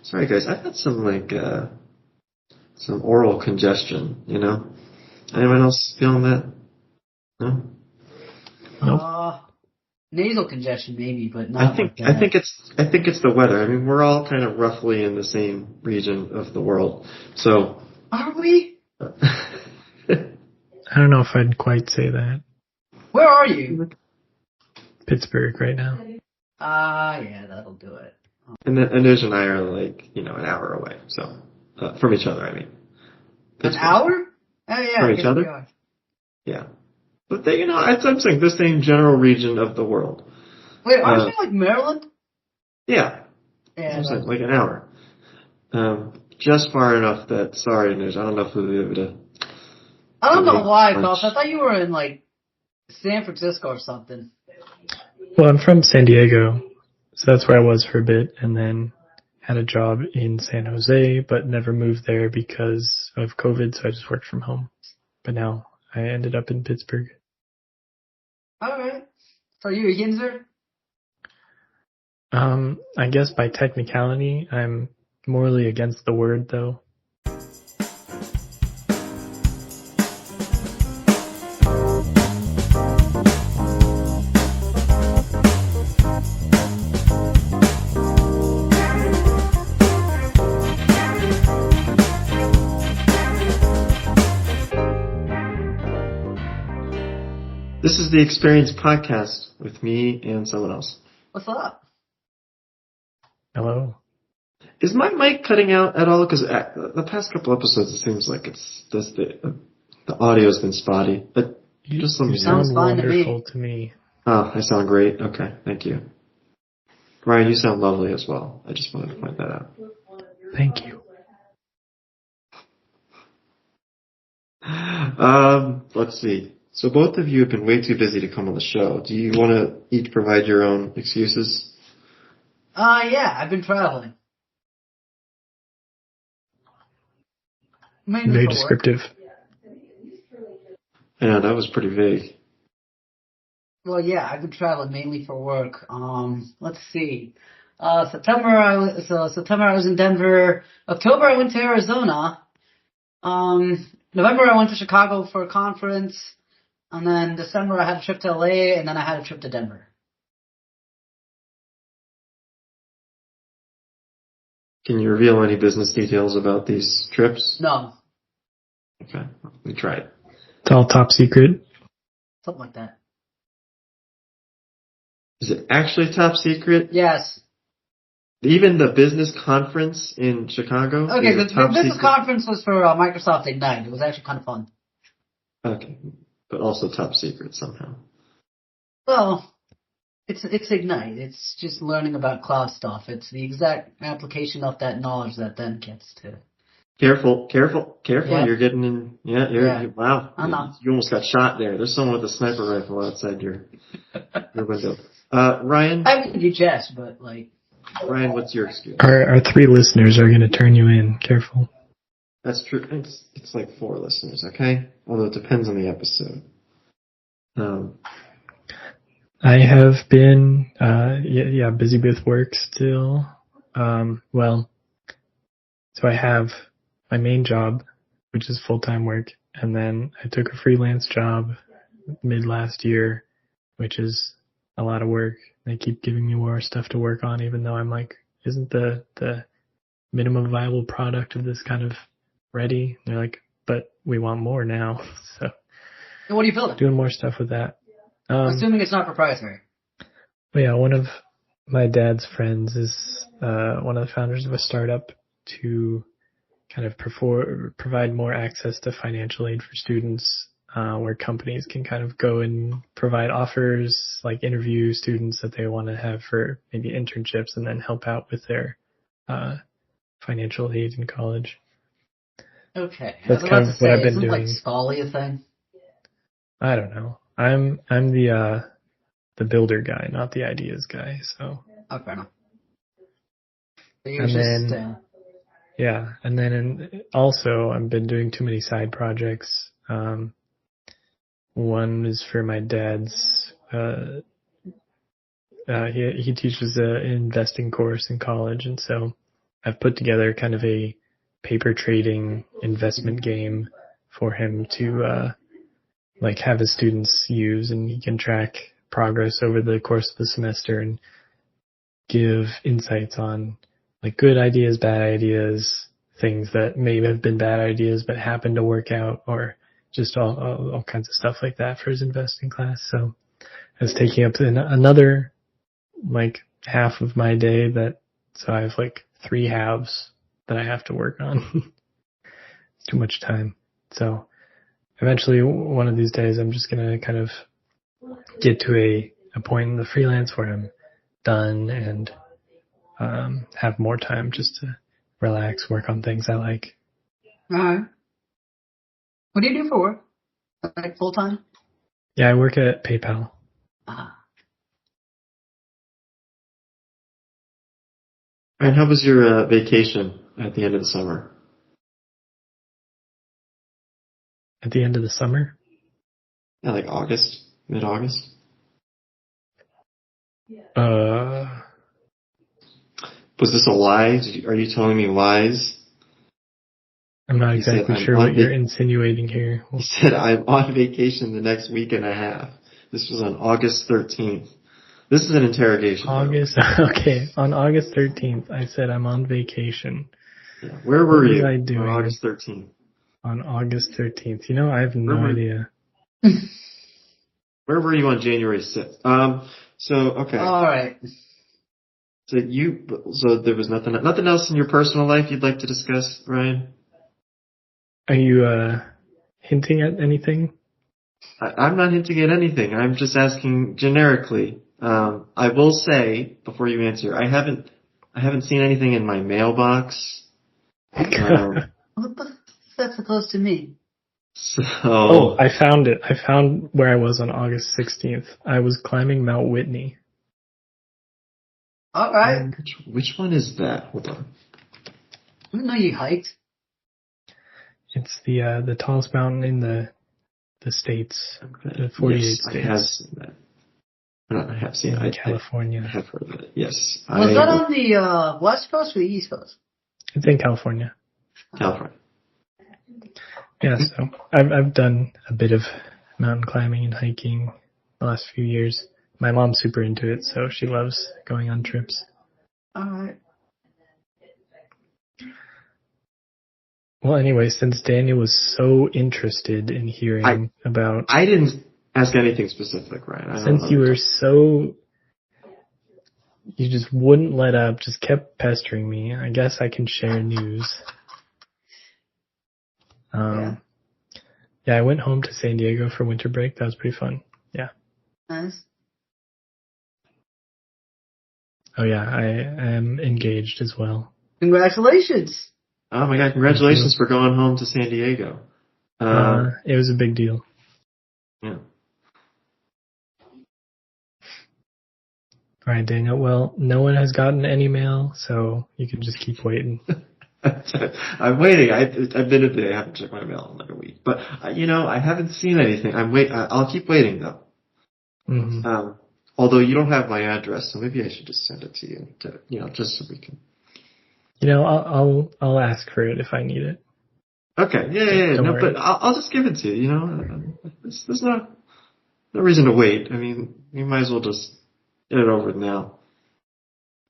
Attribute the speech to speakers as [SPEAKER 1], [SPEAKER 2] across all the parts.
[SPEAKER 1] Sorry, guys. I've had some oral congestion. Anyone else feeling that? No.
[SPEAKER 2] Nope. Nasal congestion maybe, but not.
[SPEAKER 1] I think it's the weather. I mean, we're all kind of roughly in the same region of the world. So.
[SPEAKER 2] Are we?
[SPEAKER 3] I don't know if I'd quite say that.
[SPEAKER 2] Where are you?
[SPEAKER 3] Pittsburgh right now.
[SPEAKER 2] Yeah, that'll do it.
[SPEAKER 1] And Anuj and I are an hour away. So from each other, I mean.
[SPEAKER 2] Pittsburgh. An hour? Oh yeah.
[SPEAKER 1] From each other. Yeah. But I'm saying the same general region of the world.
[SPEAKER 2] Wait, aren't you like Maryland?
[SPEAKER 1] Yeah.
[SPEAKER 2] Yeah.
[SPEAKER 1] I'm saying, like an hour. Just far enough that, sorry, Anuj, I don't know if we'll be able to.
[SPEAKER 2] I don't know why, Cops. I thought you were in San Francisco or something.
[SPEAKER 3] Well, I'm from San Diego, so that's where I was for a bit, and then had a job in San Jose, but never moved there because of COVID, so I just worked from home. But now I ended up in Pittsburgh.
[SPEAKER 2] All right. So you a Yinzer?
[SPEAKER 3] I guess by technicality, I'm morally against the word, though.
[SPEAKER 1] This is the Experience Podcast with me and someone else.
[SPEAKER 2] What's up?
[SPEAKER 3] Hello.
[SPEAKER 1] Is my mic cutting out at all? Because the past couple episodes, it seems like the audio's been spotty. But just let me know.
[SPEAKER 3] Sound wonderful to me.
[SPEAKER 1] Oh, I sound great. Okay, thank you. Ryan, you sound lovely as well. I just wanted to point that out.
[SPEAKER 3] Thank you.
[SPEAKER 1] Let's see. So both of you have been way too busy to come on the show. Do you want to each provide your own excuses?
[SPEAKER 2] Yeah, I've been traveling. Mainly
[SPEAKER 3] very descriptive.
[SPEAKER 1] Yeah, that was pretty vague.
[SPEAKER 2] Well, yeah, I've been traveling mainly for work. Let's see. September I was in Denver. October I went to Arizona. November I went to Chicago for a conference. And then December I had a trip to LA, and then I had a trip to Denver.
[SPEAKER 1] Can you reveal any business details about these trips?
[SPEAKER 2] No.
[SPEAKER 1] Okay, we tried.
[SPEAKER 3] It's all top secret.
[SPEAKER 2] Something like that.
[SPEAKER 1] Is it actually top secret?
[SPEAKER 2] Yes.
[SPEAKER 1] Even the business conference in Chicago?
[SPEAKER 2] Okay, the business conference was for Microsoft Ignite. It was actually kind of fun.
[SPEAKER 1] Okay, but also top secret somehow.
[SPEAKER 2] Well, it's Ignite. It's just learning about cloud stuff. It's the exact application of that knowledge that then gets to.
[SPEAKER 1] Careful.
[SPEAKER 2] Yeah.
[SPEAKER 1] You're getting in. Wow.
[SPEAKER 2] I'm not.
[SPEAKER 1] You almost got shot there. There's someone with a sniper rifle outside your window. Ryan?
[SPEAKER 2] I would jest, but
[SPEAKER 1] Ryan, what's your excuse?
[SPEAKER 3] Our 3 listeners are going to turn you in. Careful.
[SPEAKER 1] That's true. It's like 4 listeners, okay? Although it depends on the episode.
[SPEAKER 3] I have been, busy with work still. So I have my main job, which is full-time work, and then I took a freelance job mid last year, which is a lot of work. They keep giving me more stuff to work on, even though I'm like, isn't the minimum viable product of this kind of ready? And they're like, but we want more now. So
[SPEAKER 2] what are you building?
[SPEAKER 3] Doing more stuff with that.
[SPEAKER 2] Assuming it's not proprietary.
[SPEAKER 3] But yeah, one of my dad's friends is one of the founders of a startup to kind of provide more access to financial aid for students, where companies can kind of go and provide offers, like interview students that they want to have for maybe internships, and then help out with their financial aid in college.
[SPEAKER 2] Okay.
[SPEAKER 3] That's kind of what I've been doing.
[SPEAKER 2] Like Scully a thing?
[SPEAKER 3] I don't know. I'm the builder guy, not the ideas guy. So.
[SPEAKER 2] Okay.
[SPEAKER 3] And then also I've been doing too many side projects. One is for my dad's. He teaches an investing course in college, and so I've put together kind of a paper trading investment game for him to like have his students use, and he can track progress over the course of the semester and give insights on like good ideas, bad ideas, things that may have been bad ideas but happened to work out, or just all kinds of stuff like that for his investing class. So I was taking up another like half of my day, so I have like 3 halves that I have to work on. It's too much time. So eventually one of these days I'm just going to kind of get to a point in the freelance where I'm done and have more time just to relax, work on things I like.
[SPEAKER 2] All right. What do you do for work? Like full time?
[SPEAKER 3] Yeah, I work at PayPal.
[SPEAKER 2] Ah.
[SPEAKER 1] And how was your vacation at the end of the summer?
[SPEAKER 3] At the end of the summer?
[SPEAKER 1] Yeah, like August, mid-August. Was this a lie? Are you telling me lies?
[SPEAKER 3] I'm not exactly sure what you're insinuating here.
[SPEAKER 1] He said, I'm on vacation the next week and a half. This was on August 13th. This is an interrogation.
[SPEAKER 3] Okay. On August 13th, I said I'm on vacation.
[SPEAKER 1] Yeah. Where were you
[SPEAKER 3] I doing
[SPEAKER 1] on August 13th?
[SPEAKER 3] On August 13th. You know, I have no idea.
[SPEAKER 1] Where were you on January 6th? Okay.
[SPEAKER 2] All right.
[SPEAKER 1] So there was nothing else in your personal life you'd like to discuss, Ryan?
[SPEAKER 3] Are you hinting at anything?
[SPEAKER 1] I'm not hinting at anything. I'm just asking generically. I will say before you answer, I haven't seen anything in my mailbox.
[SPEAKER 2] What the is that supposed to mean?
[SPEAKER 3] Oh, I found it. I found where I was on August 16th. I was climbing Mount Whitney.
[SPEAKER 2] All right.
[SPEAKER 1] Which one is that? Hold on.
[SPEAKER 2] I didn't know you hiked.
[SPEAKER 3] It's the tallest mountain in the states, the 48 states.
[SPEAKER 1] I have seen that. I have seen it.
[SPEAKER 3] California.
[SPEAKER 1] I have heard of it. Yes.
[SPEAKER 2] Was that on the west coast or the east coast?
[SPEAKER 3] It's in California.
[SPEAKER 1] California.
[SPEAKER 3] Yeah, so I've done a bit of mountain climbing and hiking the last few years. My mom's super into it, so she loves going on trips.
[SPEAKER 2] All right.
[SPEAKER 3] Well, anyway, since Daniel was so interested in hearing about...
[SPEAKER 1] I didn't ask anything specific, right?
[SPEAKER 3] Since you were so... You just wouldn't let up, just kept pestering me. I guess I can share news. Yeah, I went home to San Diego for winter break. That was pretty fun. Yeah.
[SPEAKER 2] Nice.
[SPEAKER 3] Oh, yeah, I am engaged as well.
[SPEAKER 2] Congratulations.
[SPEAKER 1] Oh, my God. Congratulations for going home to San Diego.
[SPEAKER 3] It was a big deal.
[SPEAKER 1] Yeah.
[SPEAKER 3] All right, Daniel. Well, no one has gotten any mail, so you can just keep waiting.
[SPEAKER 1] I'm waiting. I've been a day. I haven't checked my mail in like a week. But, I haven't seen anything. I'll keep waiting, though.
[SPEAKER 3] Mm-hmm.
[SPEAKER 1] Although you don't have my address, so maybe I should just send it to you, just so we can.
[SPEAKER 3] I'll ask for it if I need it.
[SPEAKER 1] Okay. Yeah. No, but I'll just give it to you, There's no reason to wait. I mean, you might as well just get it over now.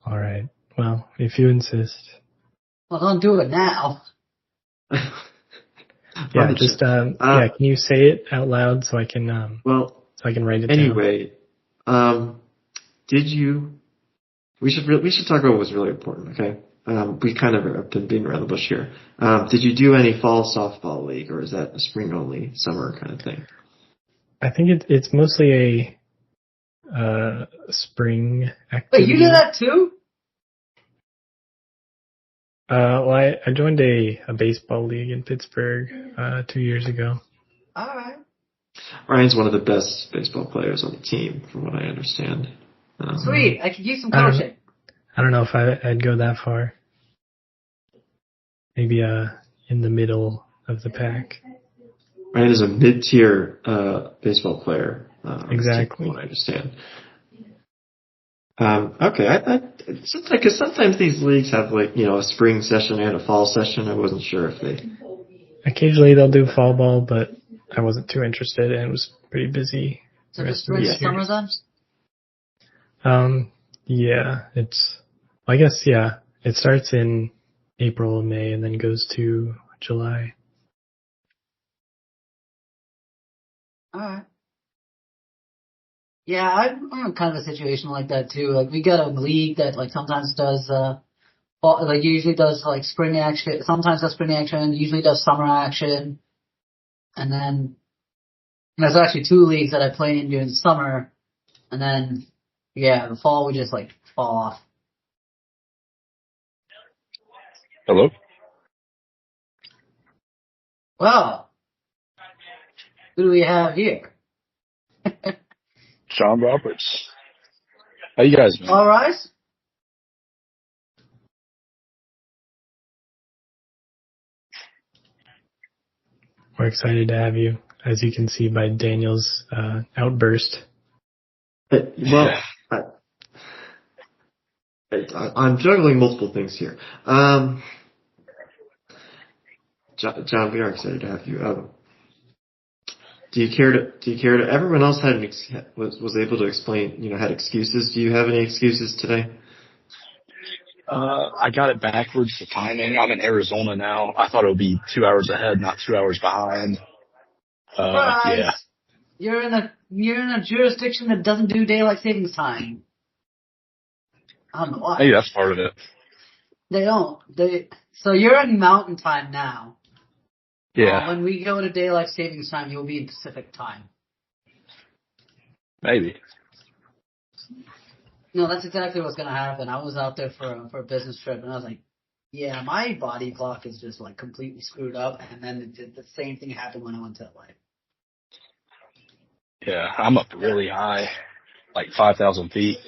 [SPEAKER 3] All right. Well, if you insist.
[SPEAKER 2] Well, don't do it now.
[SPEAKER 3] Yeah, just can you say it out loud so I can so I can write it down?
[SPEAKER 1] Anyway, we should talk about what's really important, okay? We kind of have been beating around the bush here. Did you do any fall softball league, or is that a spring only, summer kind of thing?
[SPEAKER 3] I think it's mostly a spring activity.
[SPEAKER 2] Wait, you do that too?
[SPEAKER 3] Well, I joined a baseball league in Pittsburgh 2 years ago.
[SPEAKER 2] All right.
[SPEAKER 1] Ryan's one of the best baseball players on the team, from what I understand.
[SPEAKER 2] Sweet. I could use some coaching.
[SPEAKER 3] I don't know if I'd go that far. Maybe in the middle of the pack.
[SPEAKER 1] Ryan is a mid-tier baseball player.
[SPEAKER 3] Exactly.
[SPEAKER 1] From what I understand. Okay. Because sometimes these leagues have a spring session and a fall session. I wasn't sure if they.
[SPEAKER 3] Occasionally they'll do fall ball, but I wasn't too interested, and it was pretty busy
[SPEAKER 2] So
[SPEAKER 3] the
[SPEAKER 2] just
[SPEAKER 3] rest of
[SPEAKER 2] spring
[SPEAKER 3] this
[SPEAKER 2] and
[SPEAKER 3] year.
[SPEAKER 2] summer then?
[SPEAKER 3] Yeah, I guess, yeah, it starts in April and May and then goes to July.
[SPEAKER 2] Alright. Yeah, I'm in kind of a situation like that too. Like we got a league that like sometimes does usually does like spring action, sometimes does spring action, usually does summer action, and then there's actually two leagues that I play in during the summer, and then yeah, the fall we just like fall off.
[SPEAKER 4] Hello?
[SPEAKER 2] Well, who do we have here?
[SPEAKER 4] John Roberts. How you guys doing?
[SPEAKER 2] All right.
[SPEAKER 3] We're excited to have you, as you can see by Daniel's outburst.
[SPEAKER 1] Well, I'm juggling multiple things here. John, we are excited to have you. Do you care to? Everyone else was able to explain. Had excuses. Do you have any excuses today?
[SPEAKER 4] I got it backwards, the timing. I'm in Arizona now. I thought it would be 2 hours ahead, not 2 hours behind.
[SPEAKER 2] Surprise!
[SPEAKER 4] Yeah.
[SPEAKER 2] You're in a jurisdiction that doesn't do daylight savings time. I don't know why.
[SPEAKER 4] Maybe that's part of it.
[SPEAKER 2] They don't. So you're in mountain time now.
[SPEAKER 4] Yeah.
[SPEAKER 2] When we go to daylight savings time, you'll be in Pacific time.
[SPEAKER 4] Maybe.
[SPEAKER 2] No, that's exactly what's gonna happen. I was out there for a business trip, and I was like, yeah, my body clock is just like completely screwed up. And then the same thing happened when I went to LA.
[SPEAKER 4] Yeah. I'm up really high, like 5,000 feet.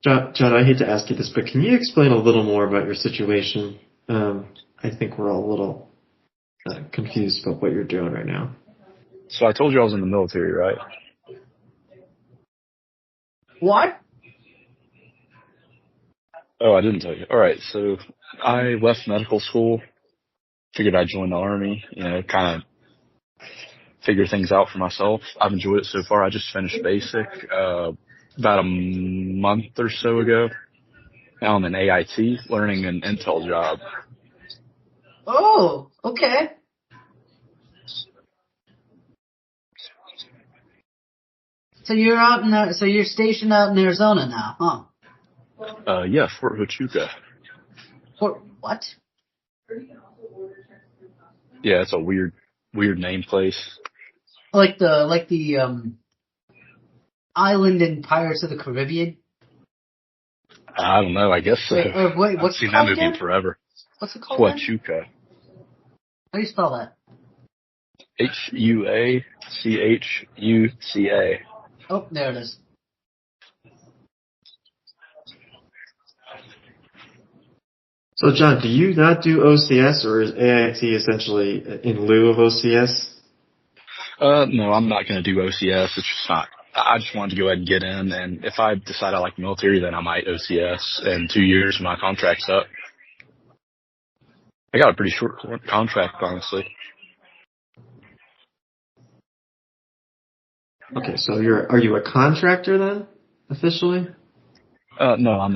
[SPEAKER 1] John, I hate to ask you this, but can you explain a little more about your situation? I think we're all a little confused about what you're doing right now.
[SPEAKER 4] So I told you I was in the military, right?
[SPEAKER 2] What?
[SPEAKER 4] Oh, I didn't tell you. All right. So I left medical school, figured I'd join the Army, kind of figure things out for myself. I've enjoyed it so far. I just finished basic about a month or so ago. Now I'm in AIT learning an Intel job.
[SPEAKER 2] Oh, okay. So you're stationed out in Arizona now, huh?
[SPEAKER 4] Yeah, Fort Huachuca.
[SPEAKER 2] What?
[SPEAKER 4] Yeah, it's a weird name place.
[SPEAKER 2] Like the island in Pirates of the Caribbean?
[SPEAKER 4] I don't know. I guess so.
[SPEAKER 2] Wait,
[SPEAKER 4] I've
[SPEAKER 2] what's it
[SPEAKER 4] seen that
[SPEAKER 2] called
[SPEAKER 4] movie
[SPEAKER 2] again?
[SPEAKER 4] in forever.
[SPEAKER 2] What's it called again?
[SPEAKER 4] Huachuca.
[SPEAKER 2] How do you spell that?
[SPEAKER 4] Huachuca.
[SPEAKER 2] Oh, there it is.
[SPEAKER 1] So, John, do you not do OCS, or is AIT essentially in lieu of OCS?
[SPEAKER 4] No, I'm not going to do OCS. It's just not. I just wanted to go ahead and get in, and if I decide I like the military, then I might OCS in 2 years when my contract's up. I got a pretty short contract, honestly.
[SPEAKER 1] Okay, so are you a contractor then, officially?
[SPEAKER 4] No, I'm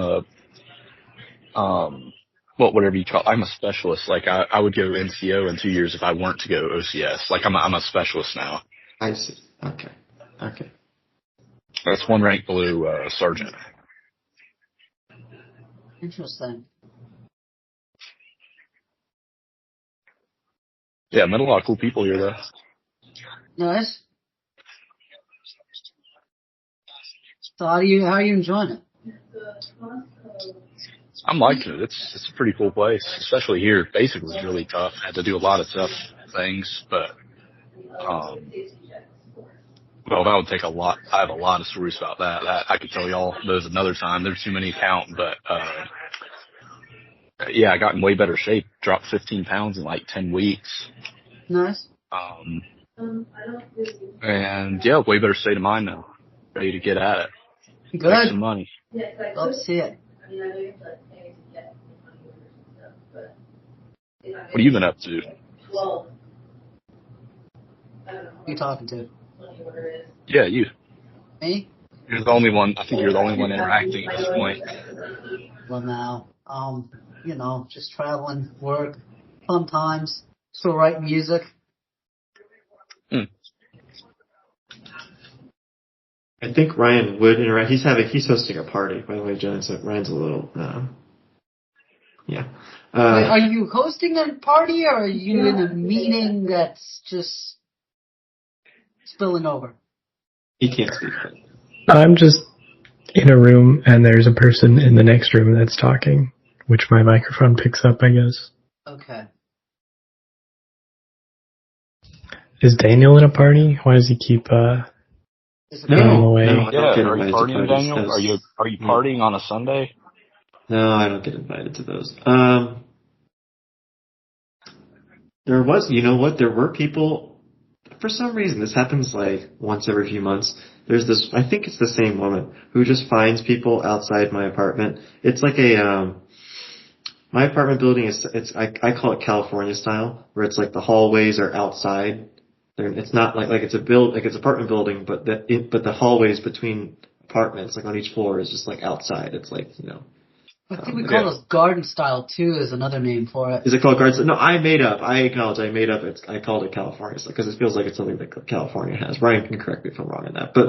[SPEAKER 4] whatever you call it. I'm a specialist. Like, I would go NCO in 2 years if I weren't to go OCS. Like, I'm a specialist now.
[SPEAKER 1] I see. Okay.
[SPEAKER 4] That's one rank below, sergeant.
[SPEAKER 2] Interesting.
[SPEAKER 4] Yeah, met a lot of cool people here, though.
[SPEAKER 2] Nice. So how are you enjoying it?
[SPEAKER 4] I'm liking it. It's a pretty cool place, especially here. Basic was really tough. I had to do a lot of tough things, but well, that would take a lot. I have a lot of stories about that. I could tell y'all those another time. There's too many to count, but yeah, I got in way better shape. Dropped 15 pounds in like 10 weeks.
[SPEAKER 2] Nice.
[SPEAKER 4] And yeah, way better state of mind now. Ready to get at it. Make
[SPEAKER 2] Good.
[SPEAKER 4] some money.
[SPEAKER 2] Love to see it.
[SPEAKER 4] What have you been up to?
[SPEAKER 2] Who you talking to?
[SPEAKER 4] Yeah, you.
[SPEAKER 2] Me?
[SPEAKER 4] You're the only one. I think you're the only one interacting at this point.
[SPEAKER 2] Well, now, just traveling, work, fun times, still write music.
[SPEAKER 1] I think Ryan would interact. He's hosting a party, by the way, Jen. So Ryan's a little, yeah.
[SPEAKER 2] Wait, are you hosting a party or are you in a meeting that's just spilling over?
[SPEAKER 1] He can't speak.
[SPEAKER 3] I'm just in a room and there's a person in the next room that's talking, which my microphone picks up, I guess.
[SPEAKER 2] Okay.
[SPEAKER 3] Is Daniel in a party? Why does he keep going away?
[SPEAKER 1] No, I
[SPEAKER 4] Yeah,
[SPEAKER 1] don't get
[SPEAKER 4] are you
[SPEAKER 1] invited to
[SPEAKER 4] partying,
[SPEAKER 1] parties.
[SPEAKER 4] Daniel? Are you partying on a Sunday?
[SPEAKER 1] No, I don't get invited to those. There were people, for some reason, this happens like once every few months. There's this, I think it's the same woman, who just finds people outside my apartment. It's like my apartment building I call it California style, where it's like the hallways are outside. It's not like it's it's apartment building, but the hallways between apartments, like on each floor, is just like outside. It's like,
[SPEAKER 2] I think we call those garden style too, is another name for it.
[SPEAKER 1] Is it called garden? No, I acknowledge I made up. I called it California because it feels like it's something that California has. Ryan can correct me if I'm wrong on that, but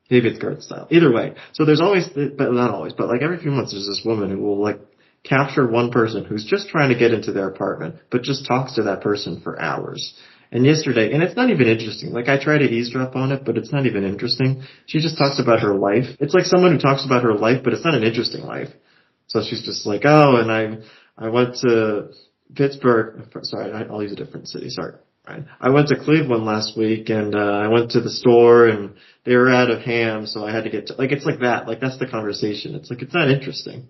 [SPEAKER 1] maybe it's garden style. Either way, so there's always, but not always, but like every few months there's this woman who will like capture one person who's just trying to get into their apartment, but just talks to that person for hours. And yesterday, and it's not even interesting. Like I try to eavesdrop on it, but it's not even interesting. She just talks about her life. It's like someone who talks about her life, but it's not an interesting life. So she's just like, oh, and I went to Pittsburgh. Sorry, I'll use a different city. Sorry. Right. I went to Cleveland last week, and I went to the store, and they were out of ham, so I had to get it's like that. Like that's the conversation. It's like it's not interesting,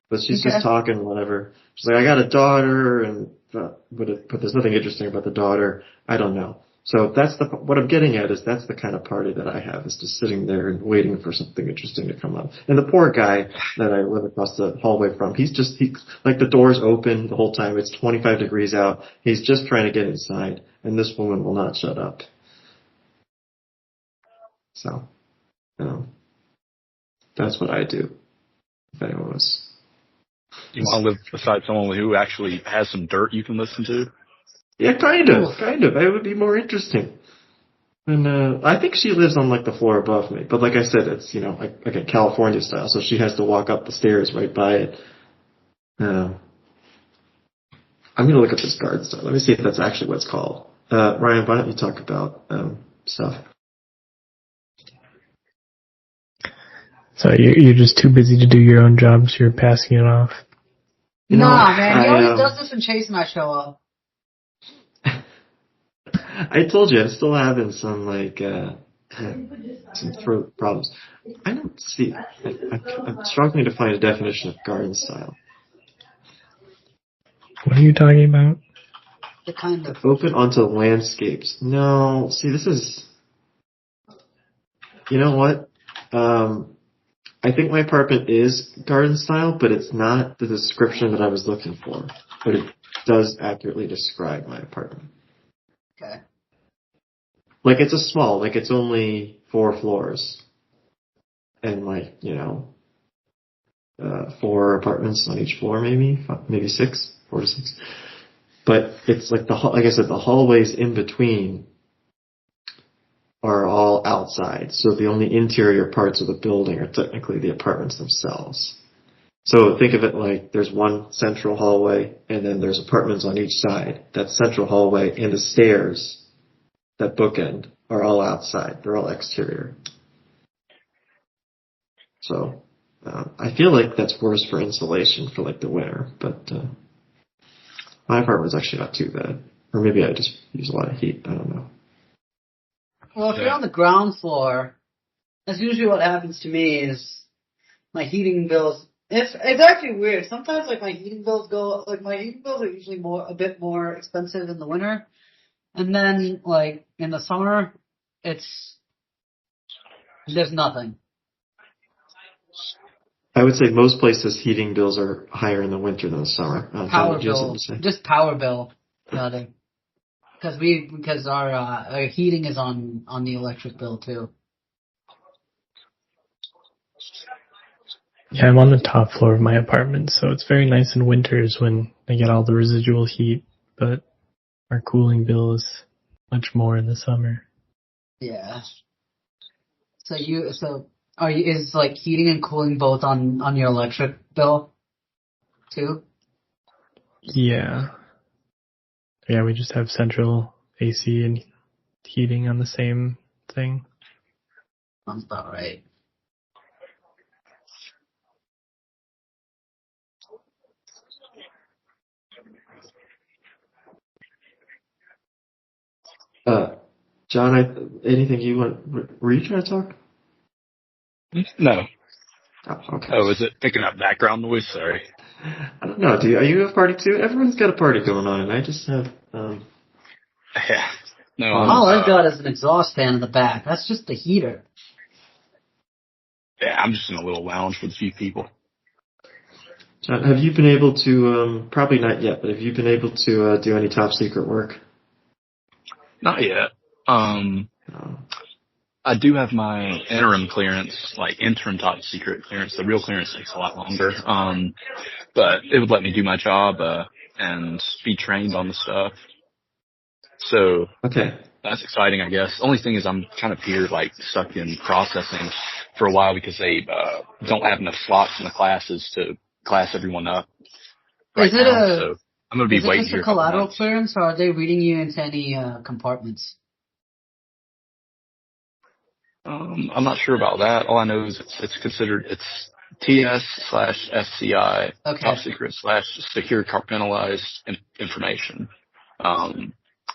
[SPEAKER 1] but she's just talking whatever. She's like, I got a daughter, and but there's nothing interesting about the daughter. I don't know. So what I'm getting at is that's the kind of party that I have, is just sitting there and waiting for something interesting to come up. And the poor guy that I live across the hallway from, like the door's open the whole time. It's 25 degrees out. He's just trying to get inside, and this woman will not shut up. So, that's what I do. If anyone was.
[SPEAKER 4] You want to live beside someone who actually has some dirt you can listen to?
[SPEAKER 1] Yeah, kind of. It would be more interesting. And I think she lives on like the floor above me. But like I said, it's like a California style, so she has to walk up the stairs right by it. I'm gonna look at this garden style. Let me see if that's actually what it's called. Ryan, why don't you talk about stuff?
[SPEAKER 3] So you're just too busy to do your own jobs. You're passing it off.
[SPEAKER 2] Nah, man, he always does this when Chase and I show up.
[SPEAKER 1] I told you I'm still having some some throat problems. I don't see. I'm struggling to find a definition of garden style.
[SPEAKER 3] What are you talking about?
[SPEAKER 2] The kind of
[SPEAKER 1] open onto landscapes. No, see, this is. You know what? I think my apartment is garden style, but it's not the description that I was looking for. But it does accurately describe my apartment.
[SPEAKER 2] Okay.
[SPEAKER 1] Like it's only 4 floors. And 4 apartments on each floor, maybe 6, 4 to 6. But it's like like I said, the hallways in between are all outside. So the only interior parts of the building are technically the apartments themselves. So think of it like there's one central hallway and then there's apartments on each side. That central hallway and the stairs that bookend are all outside. They're all exterior. So I feel like that's worse for insulation for like the winter, but my apartment's actually not too bad. Or maybe I just use a lot of heat. I don't know.
[SPEAKER 2] Well, if you're on the ground floor, that's usually what happens to me is my heating bills. It's actually weird. Sometimes my heating bills are usually a bit more expensive in the winter. And then, like, in the summer, there's nothing.
[SPEAKER 1] I would say most places heating bills are higher in the winter than the summer.
[SPEAKER 2] Power
[SPEAKER 1] John, do you have
[SPEAKER 2] bill,
[SPEAKER 1] something to say?
[SPEAKER 2] just power bill, rather. Because our heating is on the electric bill too.
[SPEAKER 3] Yeah, I'm on the top floor of my apartment, so it's very nice in winters when I get all the residual heat, but our cooling bill is much more in the summer.
[SPEAKER 2] Yeah. Is like heating and cooling both on your electric bill too?
[SPEAKER 3] Yeah. Yeah, we just have central AC and heating on the same thing.
[SPEAKER 2] Sounds about right.
[SPEAKER 1] John, anything you want? Were you trying to talk?
[SPEAKER 4] No.
[SPEAKER 1] Oh, okay.
[SPEAKER 4] Oh, is it picking up background noise? Sorry.
[SPEAKER 1] I don't know. Are you a party too? Everyone's got a party going on, and I just have.
[SPEAKER 4] Yeah. No,
[SPEAKER 2] All I've got is an exhaust fan in the back. That's just the heater.
[SPEAKER 4] yeah, I'm just in a little lounge with a few people.
[SPEAKER 1] John, have you been able to? Probably not yet, but have you been able to do any top secret work?
[SPEAKER 4] Not yet.
[SPEAKER 1] No.
[SPEAKER 4] I do have my interim clearance, like interim top secret clearance. The real clearance takes a lot longer. But it would let me do my job, and be trained on the stuff. So
[SPEAKER 1] Okay.
[SPEAKER 4] that's exciting, I guess. Only thing is I'm kind of here, like, stuck in processing for a while because they, don't have enough slots in the classes to class everyone up right now. So I'm going to be waiting
[SPEAKER 2] just
[SPEAKER 4] here
[SPEAKER 2] a
[SPEAKER 4] a couple
[SPEAKER 2] collateral
[SPEAKER 4] months.
[SPEAKER 2] clearance, or are they reading you into any compartments?
[SPEAKER 4] I'm not sure about that. All I know is it's considered, it's TS/SCI,
[SPEAKER 2] Okay.
[SPEAKER 4] top secret / secure compartmentalized information.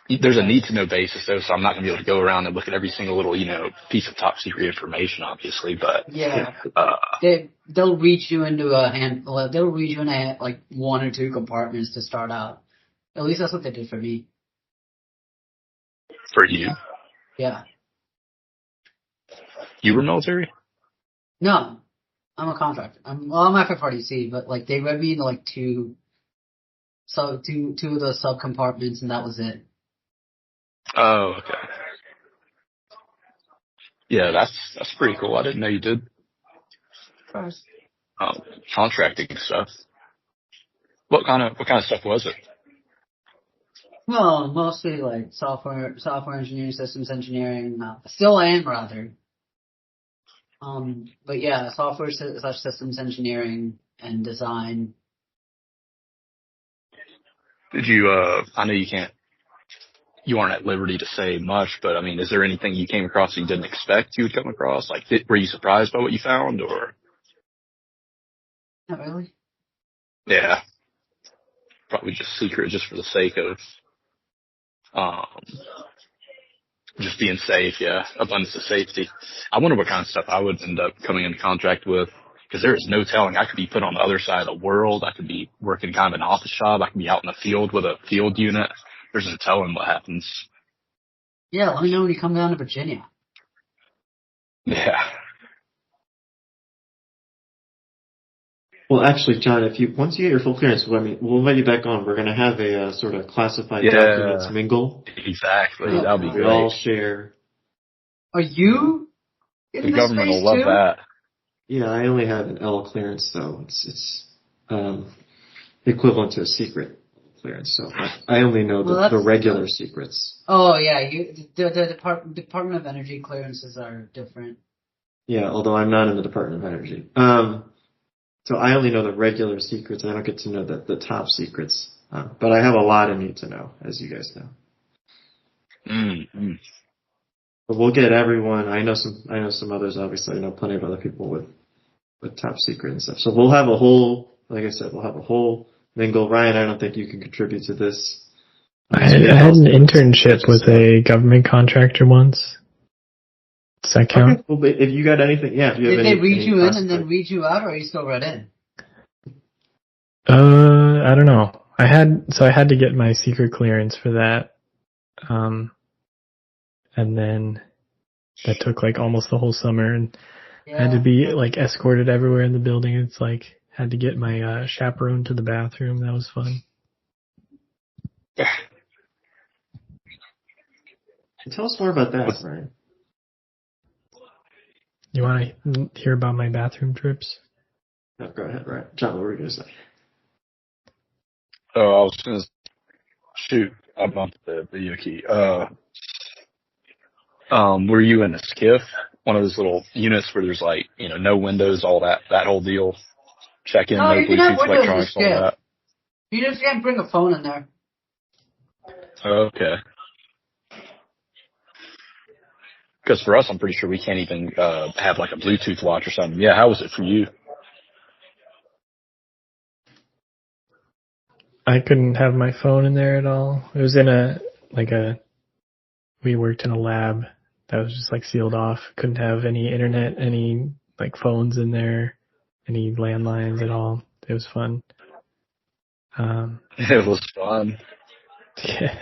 [SPEAKER 4] There's a need to know basis though, so I'm not going to be able to go around and look at every single little, piece of top secret information, obviously, but,
[SPEAKER 2] Yeah. They'll read you into they'll read you in like 1 or 2 compartments to start out. At least that's what they did for me.
[SPEAKER 4] for you,
[SPEAKER 2] Yeah.
[SPEAKER 4] you were military?
[SPEAKER 2] No, I'm a contractor. I'm FFRDC, but like they read me into like two of the sub compartments, and that was it.
[SPEAKER 4] Oh, okay. Yeah, that's pretty cool. I didn't know you did, contracting stuff. What kind of stuff was it?
[SPEAKER 2] Well, mostly like software engineering, systems engineering. Still am rather. But yeah, software / systems engineering and design.
[SPEAKER 4] Did you, I know you aren't at liberty to say much, but I mean, is there anything you came across that you didn't expect you would come across? Like, were you surprised by what you found, or?
[SPEAKER 2] Not really.
[SPEAKER 4] Yeah, probably just secret just for the sake of, just being safe, yeah, abundance of safety. I wonder what kind of stuff I would end up coming into contact with, because there is no telling. I could be put on the other side of the world. I could be working kind of an office job. I could be out in the field with a field unit. There's no telling what happens.
[SPEAKER 2] Yeah, let me know when you come down to Virginia.
[SPEAKER 4] Yeah.
[SPEAKER 1] Well, actually, John, once you get your full clearance, we'll let you back on. We're going to have a sort of classified documents mingle.
[SPEAKER 4] Exactly. That'll be
[SPEAKER 1] we
[SPEAKER 4] great.
[SPEAKER 1] all share.
[SPEAKER 2] Are you in
[SPEAKER 4] The
[SPEAKER 2] this
[SPEAKER 4] government
[SPEAKER 2] space
[SPEAKER 4] will love
[SPEAKER 2] too?
[SPEAKER 4] that.
[SPEAKER 1] Yeah, I only have an L clearance, though. It's equivalent to a secret clearance. So I only know the regular secrets.
[SPEAKER 2] Oh yeah, the Department of Energy clearances are different.
[SPEAKER 1] Yeah, although I'm not in the Department of Energy. So I only know the regular secrets. I don't get to know the top secrets. But I have a lot I need to know, as you guys know.
[SPEAKER 4] Mm-hmm.
[SPEAKER 1] But we'll get everyone. I know some others. Obviously, I know plenty of other people with top secret and stuff. So we'll have a whole, like I said, mingle. Ryan, I don't think you can contribute to this.
[SPEAKER 3] I had an internship with a government contractor once. Does that count?
[SPEAKER 1] Okay. Well, if you got anything, yeah. If you have
[SPEAKER 2] Did they read you in and then
[SPEAKER 1] classified-
[SPEAKER 2] read you out, or are you still read in?
[SPEAKER 3] I don't know. I had to get my secret clearance for that. And then that took like almost the whole summer, and I had to
[SPEAKER 2] Yeah.
[SPEAKER 3] be like escorted everywhere in the building. It's like had to get my chaperone to the bathroom. That was fun.
[SPEAKER 1] Tell us more about that, Ryan.
[SPEAKER 3] You want to hear about my bathroom trips?
[SPEAKER 1] No, go ahead, Ryan. John, what were you going to say?
[SPEAKER 4] Oh, I was gonna shoot. I bumped the video key. Were you in a skiff? One of those little units where there's like, no windows, all that whole deal. Check in,
[SPEAKER 2] No,
[SPEAKER 4] no
[SPEAKER 2] you can have
[SPEAKER 4] Bluetooth
[SPEAKER 2] windows in the
[SPEAKER 4] electronics, all
[SPEAKER 2] skip.
[SPEAKER 4] that.
[SPEAKER 2] You just can't bring a phone in there.
[SPEAKER 4] Okay. Because for us, I'm pretty sure we can't even have like a Bluetooth watch or something. Yeah, how was it for you?
[SPEAKER 3] I couldn't have my phone in there at all. It was in we worked in a lab that was just like sealed off. Couldn't have any internet, any like phones in there, any landlines at all. It was fun.
[SPEAKER 4] It was fun.
[SPEAKER 3] Yeah.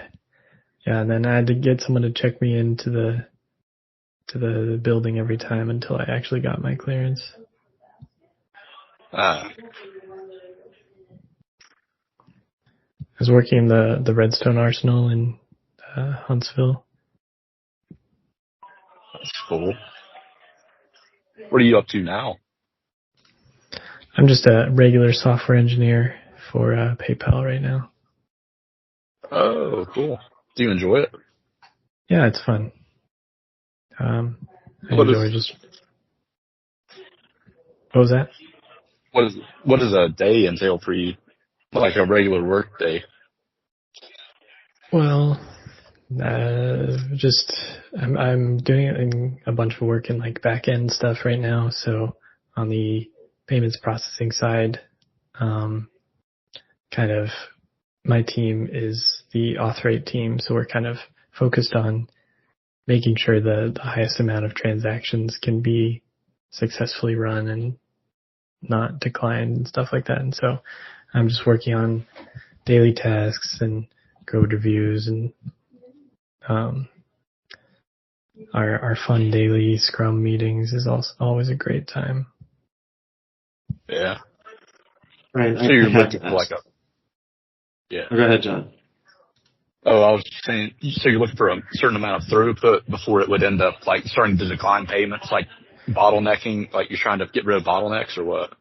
[SPEAKER 3] Yeah, and then I had to get someone to check me into the building every time until I actually got my clearance.
[SPEAKER 4] Ah,
[SPEAKER 3] I was working in the Redstone Arsenal in Huntsville.
[SPEAKER 4] that's cool. What are you up to now?
[SPEAKER 3] I'm just a regular software engineer for PayPal right now.
[SPEAKER 4] Oh, cool. Do you enjoy it?
[SPEAKER 3] Yeah, it's fun. I
[SPEAKER 4] What
[SPEAKER 3] enjoy
[SPEAKER 4] is
[SPEAKER 3] just. What was that?
[SPEAKER 4] what does a day entail for you? Like a regular work day?
[SPEAKER 3] Well, just I'm doing a bunch of work in like back end stuff right now. So on the payments processing side, kind of my team is the Auth0 team. So we're kind of focused on making sure the highest amount of transactions can be successfully run and not decline and stuff like that. And so I'm just working on daily tasks and code reviews and our fun daily Scrum meetings is also always a great time.
[SPEAKER 4] Yeah.
[SPEAKER 1] Ryan,
[SPEAKER 4] So
[SPEAKER 1] I
[SPEAKER 4] you're
[SPEAKER 1] have
[SPEAKER 4] looking
[SPEAKER 1] to
[SPEAKER 4] for like
[SPEAKER 1] ask.
[SPEAKER 4] a yeah.
[SPEAKER 1] Oh, go ahead, John.
[SPEAKER 4] Oh, I was just saying. So you're looking for a certain amount of throughput before it would end up like starting to decline payments, like bottlenecking. Like you're trying to get rid of bottlenecks or what?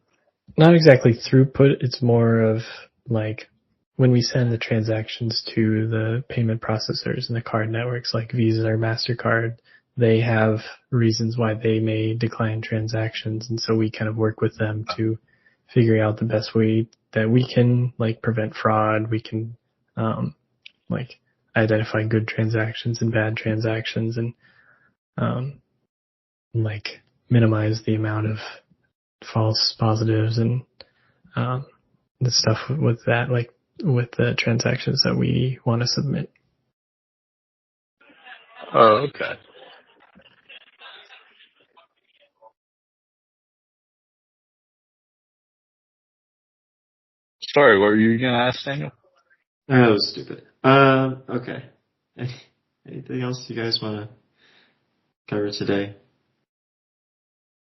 [SPEAKER 3] Not exactly throughput. It's more of like when we send the transactions to the payment processors and the card networks like Visa or MasterCard, they have reasons why they may decline transactions. And so we kind of work with them to figure out the best way that we can like prevent fraud. We can like identify good transactions and bad transactions and like minimize the amount of false positives and the stuff with that, like with the transactions that we want to submit.
[SPEAKER 4] Oh, okay. Sorry, what were you gonna ask, Daniel?
[SPEAKER 1] That was stupid. Okay. Anything else you guys want to cover today?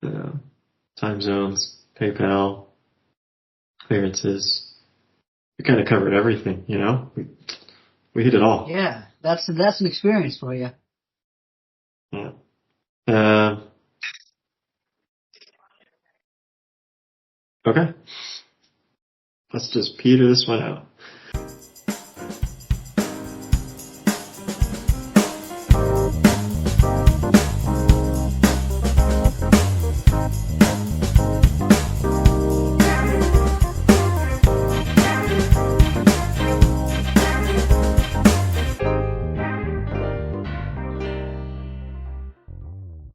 [SPEAKER 1] Time zones, PayPal, clearances. We kind of covered everything, you know? We hit it all.
[SPEAKER 2] Yeah, that's an experience for you.
[SPEAKER 1] Yeah. Okay. Let's just peter this one out.